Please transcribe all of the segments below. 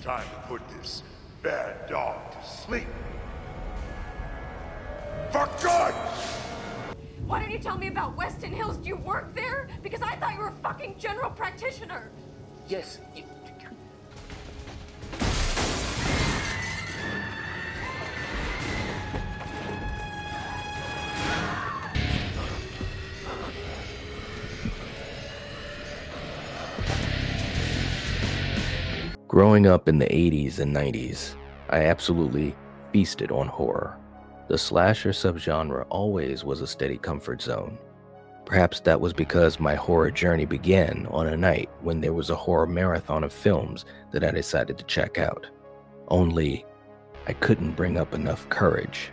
time to put this bad dog to sleep. For good! Why didn't you tell me about Weston Hills? Do you work there? Because I thought you were a fucking general practitioner. Yes, Growing up in the 80s and 90s, I absolutely feasted on horror. The slasher subgenre always was a steady comfort zone. Perhaps that was because my horror journey began on a night when there was a horror marathon of films that I decided to check out. Only, I couldn't bring up enough courage.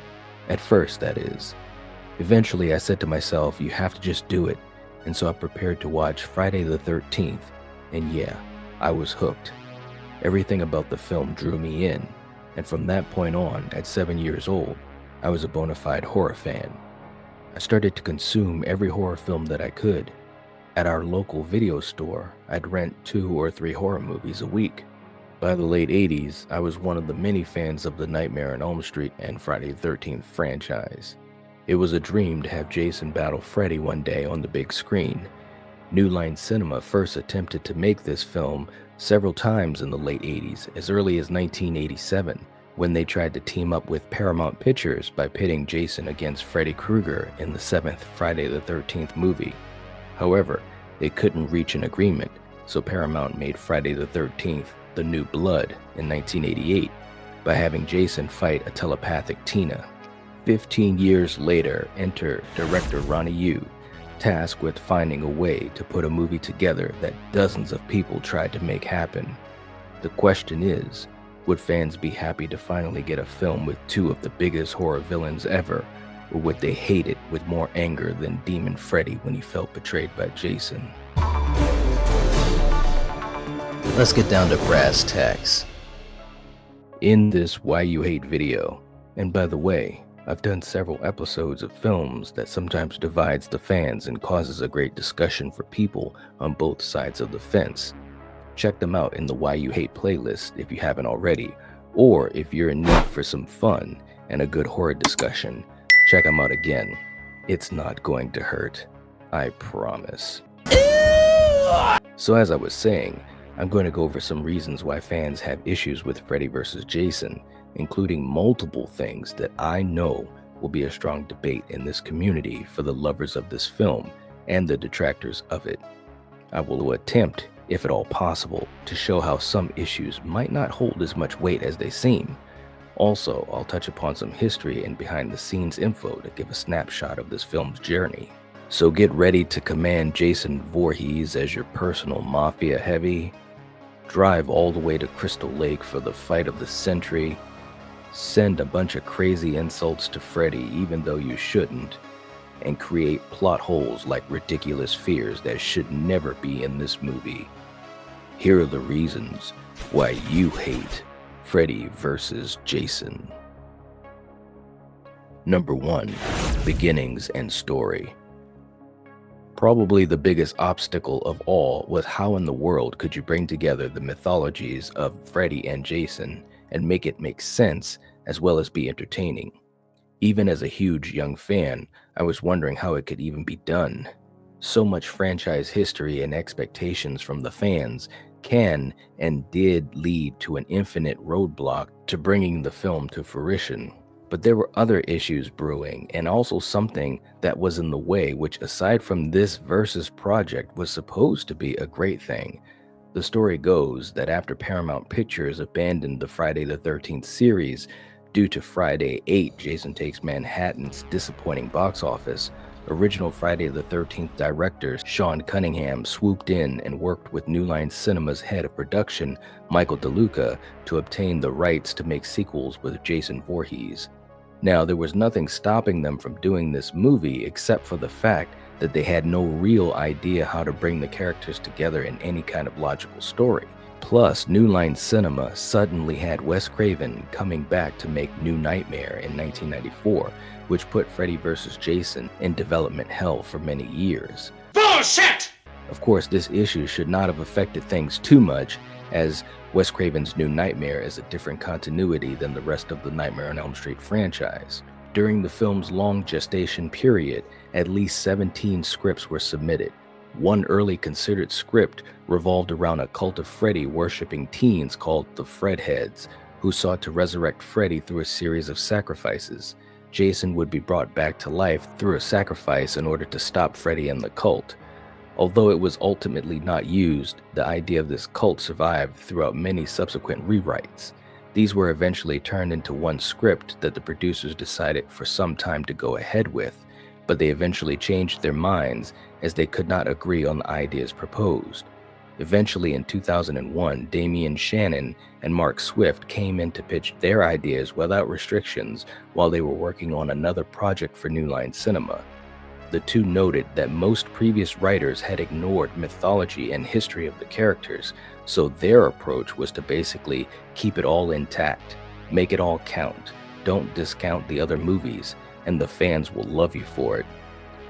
At first, that is. Eventually, I said to myself, you have to just do it, and so I prepared to watch Friday the 13th, and yeah, I was hooked. Everything about the film drew me in, and from that point on, at 7 years old, I was a bona fide horror fan. I started to consume every horror film that I could. At our local video store, I'd rent 2 or 3 horror movies a week. By the late 80s, I was one of the many fans of the Nightmare on Elm Street and Friday the 13th franchise. It was a dream to have Jason battle Freddy one day on the big screen. New Line Cinema first attempted to make this film several times in the late 80s, as early as 1987, when they tried to team up with Paramount Pictures by pitting Jason against Freddy Krueger in the 7th Friday the 13th movie. However, they couldn't reach an agreement, so Paramount made Friday the 13th The New Blood in 1988 by having Jason fight a telepathic Tina. 15 years later, enter director Ronnie Yu, tasked with finding a way to put a movie together that dozens of people tried to make happen. The question is, would fans be happy to finally get a film with 2 of the biggest horror villains ever, or would they hate it with more anger than Demon Freddy when he felt betrayed by Jason? Let's get down to brass tacks. In this Why You Hate video, and by the way, I've done several episodes of films that sometimes divides the fans and causes a great discussion for people on both sides of the fence. Check them out in the Why You Hate playlist if you haven't already, or if you're in need for some fun and a good horror discussion, check them out again. It's not going to hurt, I promise. So as I was saying, I'm going to go over some reasons why fans have issues with Freddy vs. Jason, including multiple things that I know will be a strong debate in this community for the lovers of this film and the detractors of it. I will attempt, if at all possible, to show how some issues might not hold as much weight as they seem. Also, I'll touch upon some history and behind-the-scenes info to give a snapshot of this film's journey. So get ready to command Jason Voorhees as your personal mafia heavy, drive all the way to Crystal Lake for the fight of the century, send a bunch of crazy insults to Freddy even though you shouldn't, and create plot holes like ridiculous fears that should never be in this movie. Here are the reasons why you hate Freddy vs. Jason. Number 1. Beginnings and story. Probably the biggest obstacle of all was how in the world could you bring together the mythologies of Freddy and Jason and make it make sense as well as be entertaining. Even as a huge young fan, I was wondering how it could even be done. So much franchise history and expectations from the fans can and did lead to an infinite roadblock to bringing the film to fruition. But there were other issues brewing, and also something that was in the way, which aside from this Versus project was supposed to be a great thing. The story goes that after Paramount Pictures abandoned the Friday the 13th series due to Friday 8 Jason Takes Manhattan's disappointing box office, original Friday the 13th director Sean Cunningham swooped in and worked with New Line Cinema's head of production, Michael DeLuca, to obtain the rights to make sequels with Jason Voorhees. Now, there was nothing stopping them from doing this movie except for the fact that they had no real idea how to bring the characters together in any kind of logical story. Plus, New Line Cinema suddenly had Wes Craven coming back to make New Nightmare in 1994, which put Freddy vs. Jason in development hell for many years. Bullshit! Of course, this issue should not have affected things too much, as Wes Craven's New Nightmare is a different continuity than the rest of the Nightmare on Elm Street franchise. During the film's long gestation period, at least 17 scripts were submitted. One early considered script revolved around a cult of Freddy worshipping teens called the Fredheads, who sought to resurrect Freddy through a series of sacrifices. Jason would be brought back to life through a sacrifice in order to stop Freddy and the cult. Although it was ultimately not used, the idea of this cult survived throughout many subsequent rewrites. These were eventually turned into one script that the producers decided for some time to go ahead with, but they eventually changed their minds as they could not agree on the ideas proposed. Eventually in 2001, Damian Shannon and Mark Swift came in to pitch their ideas without restrictions while they were working on another project for New Line Cinema. The two noted that most previous writers had ignored mythology and history of the characters, so their approach was to basically keep it all intact, make it all count, don't discount the other movies, and the fans will love you for it.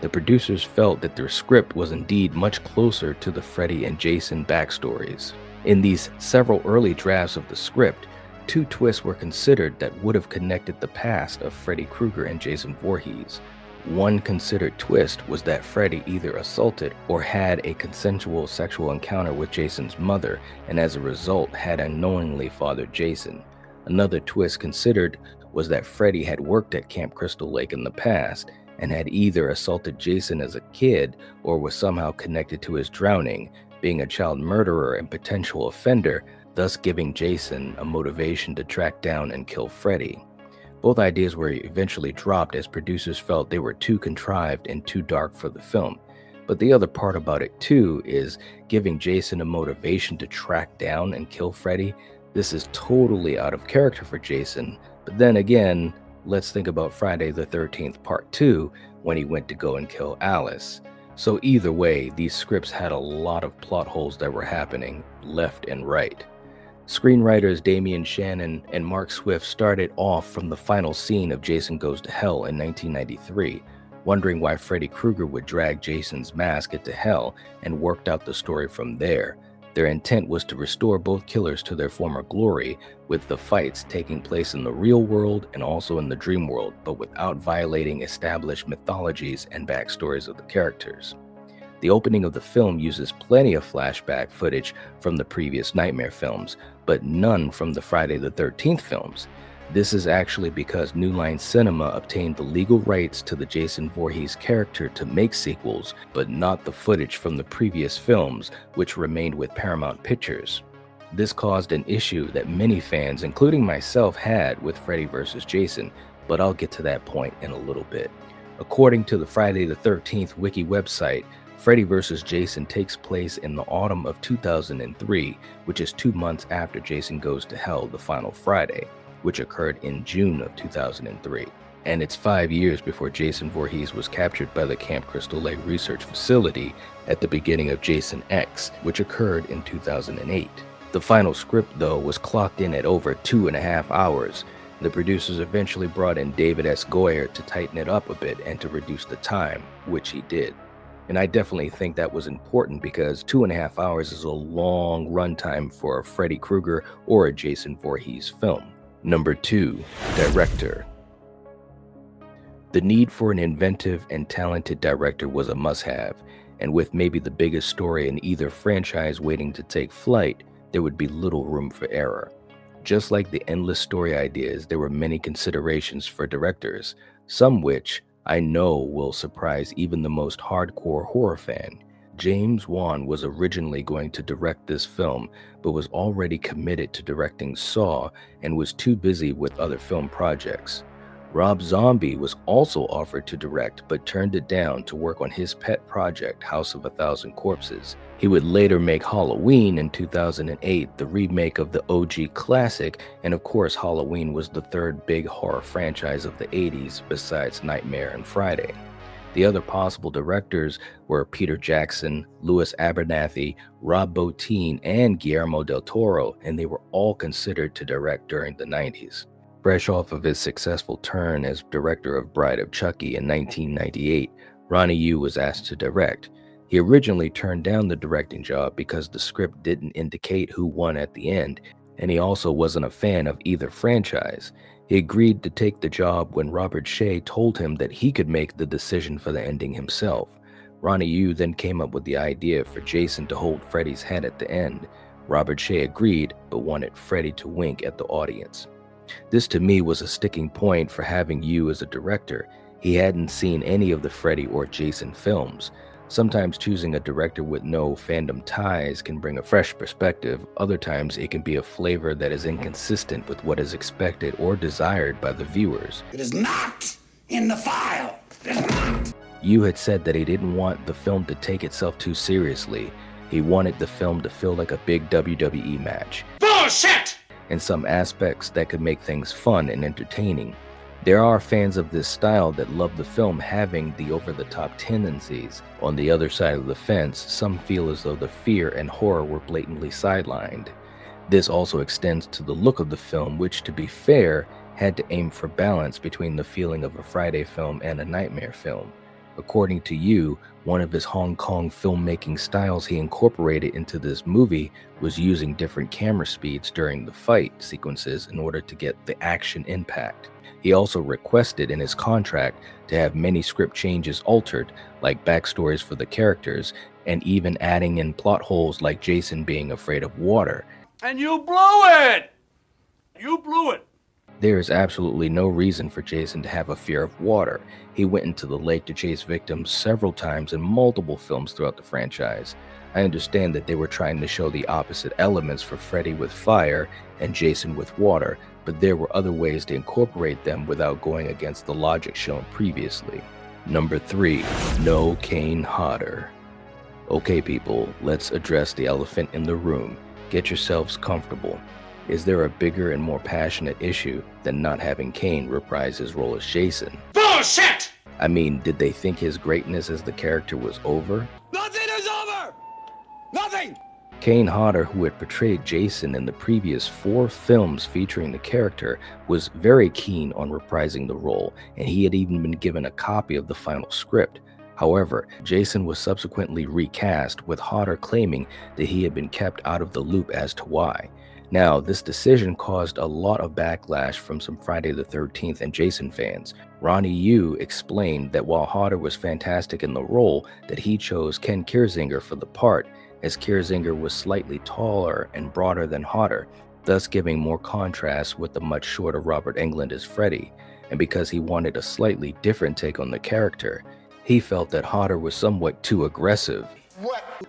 The producers felt that their script was indeed much closer to the Freddy and Jason backstories. In these several early drafts of the script, two twists were considered that would have connected the past of Freddy Krueger and Jason Voorhees. One considered twist was that Freddy either assaulted or had a consensual sexual encounter with Jason's mother, and as a result had unknowingly fathered Jason. Another twist considered was that Freddy had worked at Camp Crystal Lake in the past, and had either assaulted Jason as a kid or was somehow connected to his drowning, being a child murderer and potential offender, thus giving Jason a motivation to track down and kill Freddy. Both ideas were eventually dropped as producers felt they were too contrived and too dark for the film. But the other part about it too is giving Jason a motivation to track down and kill Freddy. This is totally out of character for Jason, but then again, let's think about Friday the 13th Part 2 when he went to go and kill Alice. So either way, these scripts had a lot of plot holes that were happening left and right. Screenwriters Damian Shannon and Mark Swift started off from the final scene of Jason Goes to Hell in 1993, wondering why Freddy Krueger would drag Jason's mask into hell, and worked out the story from there. Their intent was to restore both killers to their former glory, with the fights taking place in the real world and also in the dream world, but without violating established mythologies and backstories of the characters. The opening of the film uses plenty of flashback footage from the previous Nightmare films, but none from the Friday the 13th films. This is actually because New Line Cinema obtained the legal rights to the Jason Voorhees character to make sequels, but not the footage from the previous films, which remained with Paramount Pictures. This caused an issue that many fans, including myself, had with Freddy vs. Jason, but I'll get to that point in a little bit. According to the Friday the 13th wiki website, Freddy vs. Jason takes place in the autumn of 2003, which is 2 months after Jason Goes to Hell, the final Friday, which occurred in June of 2003. And it's 5 years before Jason Voorhees was captured by the Camp Crystal Lake Research Facility at the beginning of Jason X, which occurred in 2008. The final script, though, was clocked in at over 2.5 hours. The producers eventually brought in David S. Goyer to tighten it up a bit and to reduce the time, which he did. And I definitely think that was important because 2.5 hours is a long runtime for a Freddy Krueger or a Jason Voorhees film. Number 2, director. The need for an inventive and talented director was a must-have, and with maybe the biggest story in either franchise waiting to take flight, there would be little room for error. Just like the endless story ideas, there were many considerations for directors, some which I know will surprise even the most hardcore horror fan. James Wan was originally going to direct this film, but was already committed to directing Saw and was too busy with other film projects. Rob Zombie was also offered to direct, but turned it down to work on his pet project, House of a Thousand Corpses. He would later make Halloween in 2008, the remake of the OG classic, and of course Halloween was the third big horror franchise of the 80s besides Nightmare and Friday. The other possible directors were Peter Jackson, Louis Abernathy, Rob Bottin, and Guillermo del Toro, and they were all considered to direct during the 90s. Fresh off of his successful turn as director of Bride of Chucky in 1998, Ronnie Yu was asked to direct. He originally turned down the directing job because the script didn't indicate who won at the end, and he also wasn't a fan of either franchise. He agreed to take the job when Robert Shea told him that he could make the decision for the ending himself. Ronnie Yu then came up with the idea for Jason to hold Freddy's head at the end. Robert Shea agreed, but wanted Freddy to wink at the audience. This to me was a sticking point for having Yu as a director. He hadn't seen any of the Freddy or Jason films. Sometimes choosing a director with no fandom ties can bring a fresh perspective. Other times it can be a flavor that is inconsistent with what is expected or desired by the viewers. It is not in the file. It is not. Yu had said that he didn't want the film to take itself too seriously. He wanted the film to feel like a big WWE match. Bullshit! In some aspects that could make things fun and entertaining. There are fans of this style that love the film having the over-the-top tendencies. On the other side of the fence, some feel as though the fear and horror were blatantly sidelined. This also extends to the look of the film, which, to be fair, had to aim for balance between the feeling of a Friday film and a nightmare film. According to Yu, one of his Hong Kong filmmaking styles he incorporated into this movie was using different camera speeds during the fight sequences in order to get the action impact. He also requested in his contract to have many script changes altered, like backstories for the characters, and even adding in plot holes like Jason being afraid of water. And you blew it! You blew it! There is absolutely no reason for Jason to have a fear of water. He went into the lake to chase victims several times in multiple films throughout the franchise. I understand that they were trying to show the opposite elements for Freddy with fire and Jason with water, but there were other ways to incorporate them without going against the logic shown previously. Number 3. No Kane Hodder. Okay people, let's address the elephant in the room. Get yourselves comfortable. Is there a bigger and more passionate issue than not having Kane reprise his role as Jason? Bullshit! I mean, did they think his greatness as the character was over? Nothing is over! Nothing! Kane Hodder, who had portrayed Jason in the previous 4 films featuring the character, was very keen on reprising the role, and he had even been given a copy of the final script. However, Jason was subsequently recast, with Hodder claiming that he had been kept out of the loop as to why. Now, this decision caused a lot of backlash from some Friday the 13th and Jason fans. Ronnie Yu explained that while Hodder was fantastic in the role, that he chose Ken Kirzinger for the part, as Kirzinger was slightly taller and broader than Hodder, thus giving more contrast with the much shorter Robert Englund as Freddy, and because he wanted a slightly different take on the character. He felt that Hodder was somewhat too aggressive,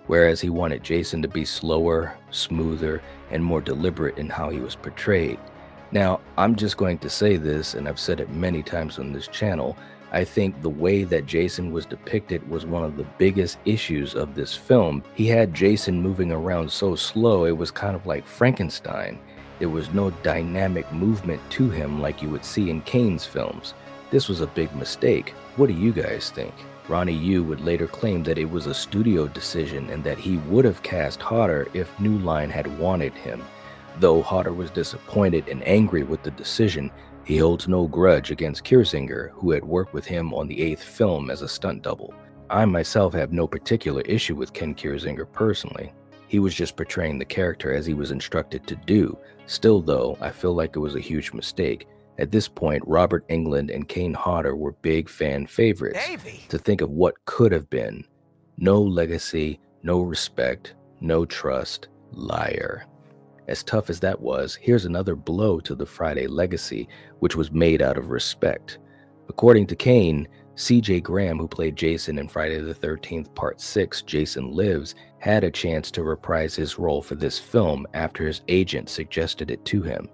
whereas he wanted Jason to be slower, smoother, and more deliberate in how he was portrayed. Now, I'm just going to say this, and I've said it many times on this channel, I think the way that Jason was depicted was one of the biggest issues of this film. He had Jason moving around so slow, it was kind of like Frankenstein. There was no dynamic movement to him like you would see in Kane's films. This was a big mistake. What do you guys think? Ronnie Yu would later claim that it was a studio decision and that he would have cast Hodder if New Line had wanted him. Though Hodder was disappointed and angry with the decision, he holds no grudge against Kirzinger, who had worked with him on the 8th film as a stunt double. I myself have no particular issue with Ken Kirzinger personally. He was just portraying the character as he was instructed to do. Still though, I feel like it was a huge mistake. At this point, Robert Englund and Kane Hodder were big fan favorites. To think of what could have been. No legacy, no respect, no trust, liar. As tough as that was, here's another blow to the Friday legacy, which was made out of respect. According to Kane, C.J. Graham, who played Jason in Friday the 13th Part 6, Jason Lives, had a chance to reprise his role for this film after his agent suggested it to him.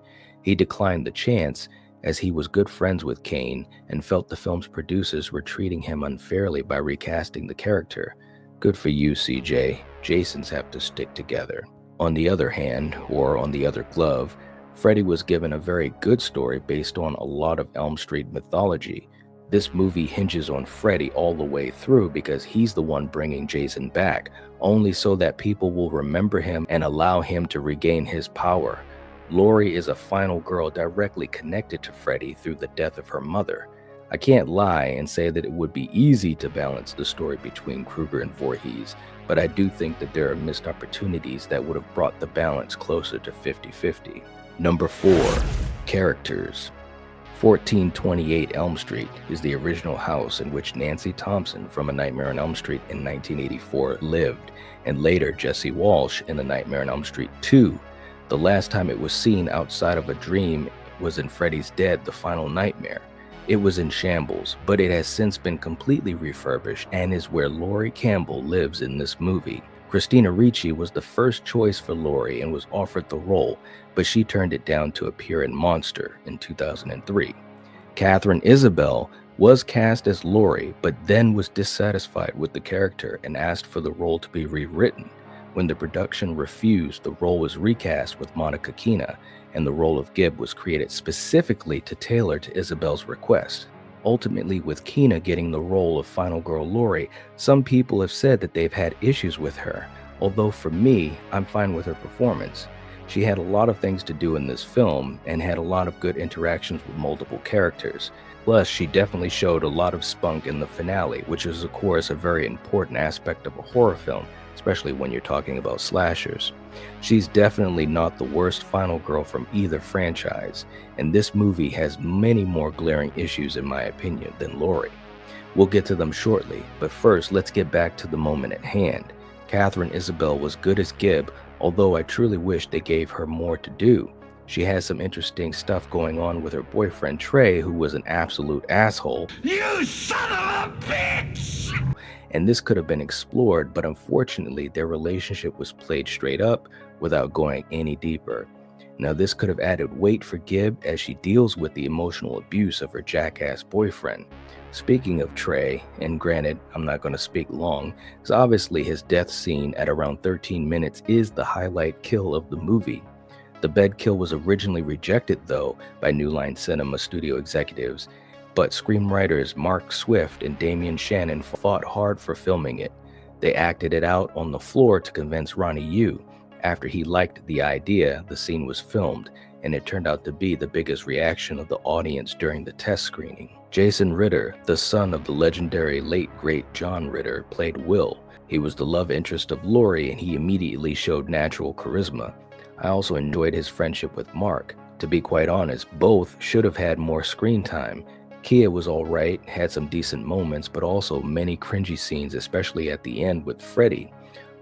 He declined the chance, as he was good friends with Kane and felt the film's producers were treating him unfairly by recasting the character. Good for you, CJ. Jasons have to stick together. On the other hand, or on the other glove, Freddy was given a very good story based on a lot of Elm Street mythology. This movie hinges on Freddy all the way through because he's the one bringing Jason back, only so that people will remember him and allow him to regain his power. Laurie is a final girl directly connected to Freddy through the death of her mother. I can't lie and say that it would be easy to balance the story between Krueger and Voorhees, but I do think that there are missed opportunities that would have brought the balance closer to 50-50. Number 4. Characters. 1428 Elm Street is the original house in which Nancy Thompson from A Nightmare on Elm Street in 1984 lived, and later Jesse Walsh in A Nightmare on Elm Street 2. The last time it was seen outside of a dream was in Freddy's Dead: The Final Nightmare. It was in shambles, but it has since been completely refurbished and is where Laurie Campbell lives in this movie. Christina Ricci was the first choice for Laurie and was offered the role, but she turned it down to appear in Monster in 2003. Katharine Isabelle was cast as Laurie, but then was dissatisfied with the character and asked for the role to be rewritten. When the production refused, the role was recast with Monica Keena, and the role of Gibb was created specifically to tailor to Isabel's request. Ultimately, with Keena getting the role of Final Girl Laurie, some people have said that they've had issues with her, although for me, I'm fine with her performance. She had a lot of things to do in this film and had a lot of good interactions with multiple characters. Plus, she definitely showed a lot of spunk in the finale, which is of course a very important aspect of a horror film, especially when you're talking about slashers. She's definitely not the worst final girl from either franchise, and this movie has many more glaring issues in my opinion than Laurie. We'll get to them shortly, but first let's get back to the moment at hand. Katharine Isabelle was good as Gibb, although I truly wish they gave her more to do. She has some interesting stuff going on with her boyfriend Trey, who was an absolute asshole. You son of a bitch! And this could have been explored, but unfortunately their relationship was played straight up without going any deeper. Now this could have added weight for Gibb as she deals with the emotional abuse of her jackass boyfriend. Speaking of Trey, and granted I'm not going to speak long, because obviously his death scene at around 13 minutes is the highlight kill of the movie. The bed kill was originally rejected though by New Line Cinema studio executives, but screenwriters Mark Swift and Damian Shannon fought hard for filming it. They acted it out on the floor to convince Ronnie Yu. After he liked the idea, the scene was filmed, and it turned out to be the biggest reaction of the audience during the test screening. Jason Ritter, the son of the legendary late-great John Ritter, played Will. He was the love interest of Laurie, and he immediately showed natural charisma. I also enjoyed his friendship with Mark. To be quite honest, both should have had more screen time. Kia was alright, had some decent moments, but also many cringy scenes, especially at the end with Freddy.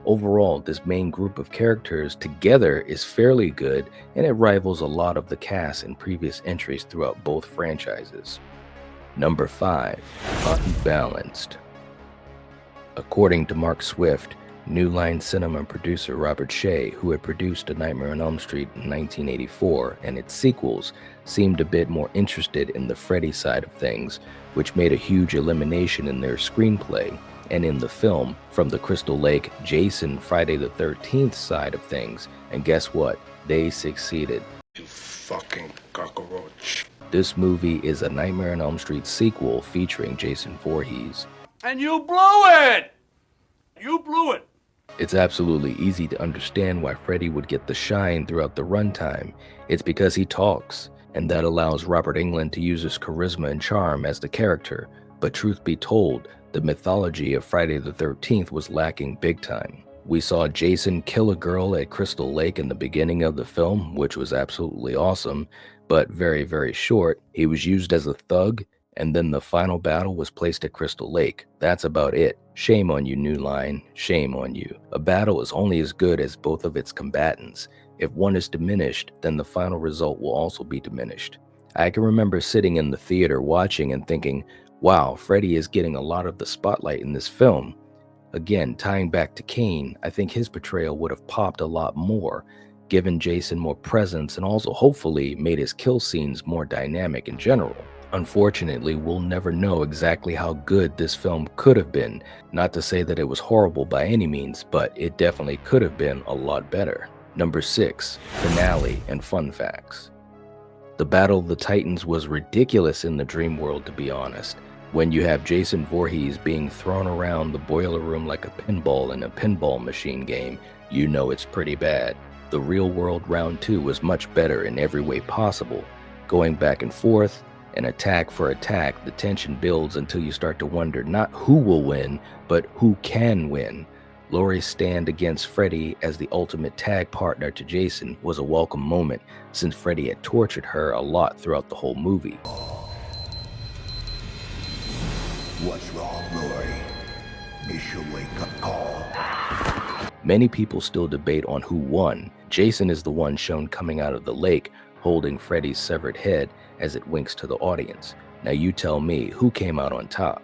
Overall, this main group of characters together is fairly good, and it rivals a lot of the cast in previous entries throughout both franchises. Number 5. Unbalanced. According to Mark Swift, New Line Cinema producer Robert Shea, who had produced A Nightmare on Elm Street in 1984 and its sequels, seemed a bit more interested in the Freddy side of things, which made a huge elimination in their screenplay and in the film from the Crystal Lake Jason Friday the 13th side of things, and guess what? They succeeded. You fucking cockroach. This movie is a Nightmare on Elm Street sequel featuring Jason Voorhees. And you blew it! You blew it! It's absolutely easy to understand why Freddy would get the shine throughout the runtime. It's because he talks, and that allows Robert Englund to use his charisma and charm as the character. But truth be told, the mythology of Friday the 13th was lacking big time. We saw Jason kill a girl at Crystal Lake in the beginning of the film, which was absolutely awesome, but very, very short. He was used as a thug, and then the final battle was placed at Crystal Lake. That's about it. Shame on you, New Line. Shame on you. A battle is only as good as both of its combatants. If one is diminished, then the final result will also be diminished. I can remember sitting in the theater watching and thinking, wow, Freddy is getting a lot of the spotlight in this film. Again, tying back to Kane, I think his portrayal would have popped a lot more, given Jason more presence and also hopefully made his kill scenes more dynamic in general. Unfortunately, we'll never know exactly how good this film could have been. Not to say that it was horrible by any means, but it definitely could have been a lot better. Number 6. Finale and fun facts. The Battle of the Titans was ridiculous in the dream world, to be honest. When you have Jason Voorhees being thrown around the boiler room like a pinball in a pinball machine game, you know it's pretty bad. The real world round 2 was much better in every way possible, going back and forth, And attack for attack, the tension builds until you start to wonder not who will win, but who can win. Laurie's stand against Freddy as the ultimate tag partner to Jason was a welcome moment, since Freddy had tortured her a lot throughout the whole movie. What's wrong, Laurie? It's your wake-up call. Many people still debate on who won. Jason is the one shown coming out of the lake, holding Freddy's severed head as it winks to the audience. Now you tell me, who came out on top?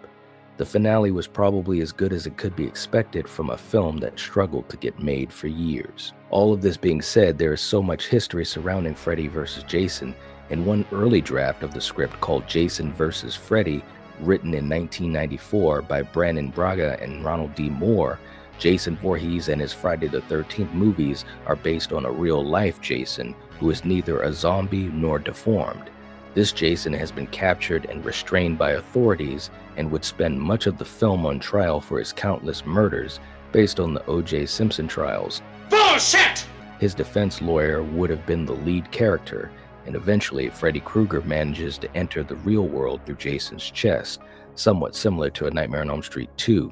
The finale was probably as good as it could be expected from a film that struggled to get made for years. All of this being said, there is so much history surrounding Freddy vs. Jason. In one early draft of the script called Jason vs. Freddy, written in 1994 by Brandon Braga and Ronald D. Moore, Jason Voorhees and his Friday the 13th movies are based on a real-life Jason who is neither a zombie nor deformed. This Jason has been captured and restrained by authorities and would spend much of the film on trial for his countless murders based on the O.J. Simpson trials. Bullshit! His defense lawyer would have been the lead character, and eventually Freddy Krueger manages to enter the real world through Jason's chest, somewhat similar to A Nightmare on Elm Street 2.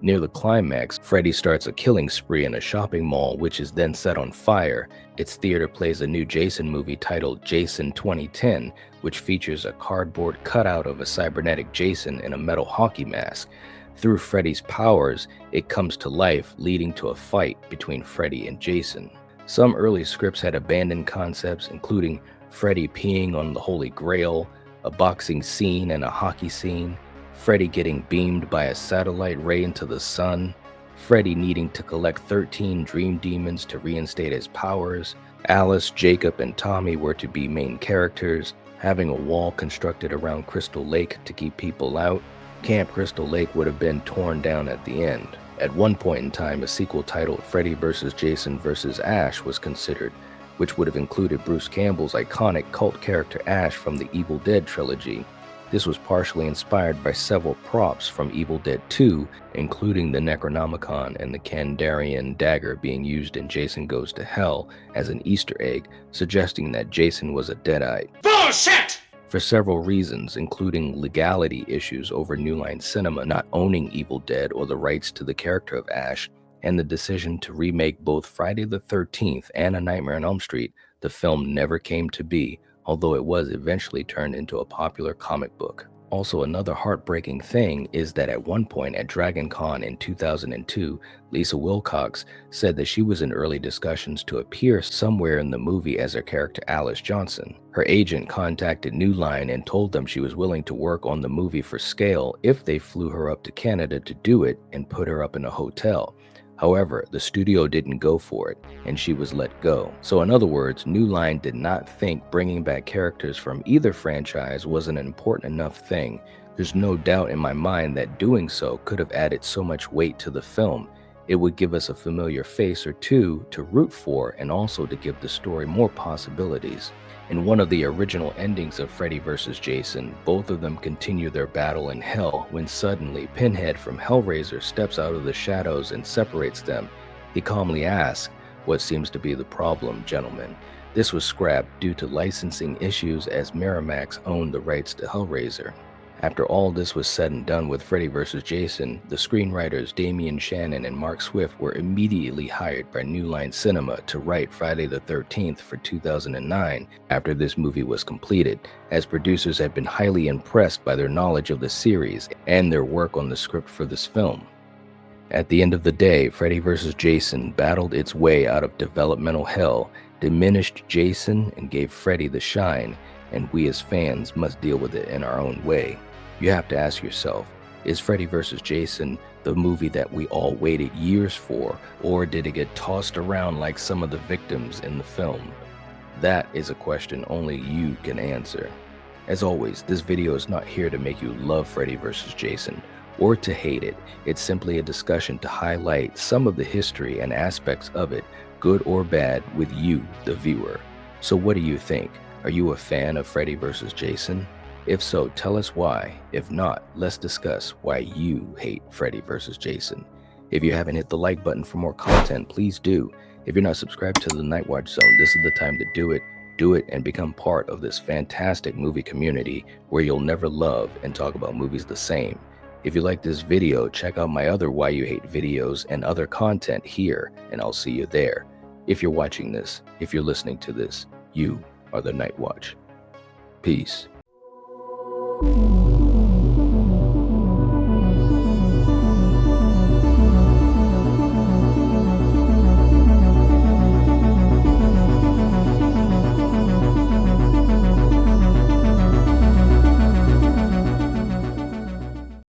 Near the climax, Freddy starts a killing spree in a shopping mall, which is then set on fire. Its theater plays a new Jason movie titled Jason 2010, which features a cardboard cutout of a cybernetic Jason in a metal hockey mask. Through Freddy's powers, it comes to life, leading to a fight between Freddy and Jason. Some early scripts had abandoned concepts, including Freddy peeing on the Holy Grail, a boxing scene and a hockey scene, Freddy getting beamed by a satellite ray into the sun, Freddy needing to collect 13 dream demons to reinstate his powers, Alice, Jacob, and Tommy were to be main characters, having a wall constructed around Crystal Lake to keep people out. Camp Crystal Lake would have been torn down at the end. At one point in time, a sequel titled Freddy vs. Jason vs. Ash was considered, which would have included Bruce Campbell's iconic cult character Ash from the Evil Dead trilogy. This was partially inspired by several props from Evil Dead 2, including the Necronomicon and the Kandarian dagger being used in Jason Goes to Hell as an Easter egg, suggesting that Jason was a Deadite. Bullshit! For several reasons, including legality issues over New Line Cinema not owning Evil Dead or the rights to the character of Ash, and the decision to remake both Friday the 13th and A Nightmare on Elm Street, the film never came to be, although it was eventually turned into a popular comic book. Also, another heartbreaking thing is that at one point at Dragon Con in 2002, Lisa Wilcox said that she was in early discussions to appear somewhere in the movie as her character Alice Johnson. Her agent contacted New Line and told them she was willing to work on the movie for scale if they flew her up to Canada to do it and put her up in a hotel. However, the studio didn't go for it, and she was let go. So in other words, New Line did not think bringing back characters from either franchise was an important enough thing. There's no doubt in my mind that doing so could have added so much weight to the film. It would give us a familiar face or two to root for, and also to give the story more possibilities. In one of the original endings of Freddy vs. Jason, both of them continue their battle in hell when suddenly Pinhead from Hellraiser steps out of the shadows and separates them. He calmly asks, "What seems to be the problem, gentlemen?" This was scrapped due to licensing issues as Miramax owned the rights to Hellraiser. After all this was said and done with Freddy vs. Jason, the screenwriters Damian Shannon and Mark Swift were immediately hired by New Line Cinema to write Friday the 13th for 2009 after this movie was completed, as producers had been highly impressed by their knowledge of the series and their work on the script for this film. At the end of the day, Freddy vs. Jason battled its way out of developmental hell, diminished Jason, and gave Freddy the shine, and we as fans must deal with it in our own way. You have to ask yourself, is Freddy vs. Jason the movie that we all waited years for, or did it get tossed around like some of the victims in the film? That is a question only you can answer. As always, this video is not here to make you love Freddy vs. Jason or to hate it. It's simply a discussion to highlight some of the history and aspects of it, good or bad, with you, the viewer. So what do you think? Are you a fan of Freddy vs. Jason? If so, tell us why. If not, let's discuss why you hate Freddy vs. Jason. If you haven't hit the like button for more content, please do. If you're not subscribed to the Night Watch Zone, this is the time to do it. Do it and become part of this fantastic movie community where you'll never love and talk about movies the same. If you like this video, check out my other Why You Hate videos and other content here, and I'll see you there. If you're watching this, if you're listening to this, you are the Night Watch. Peace.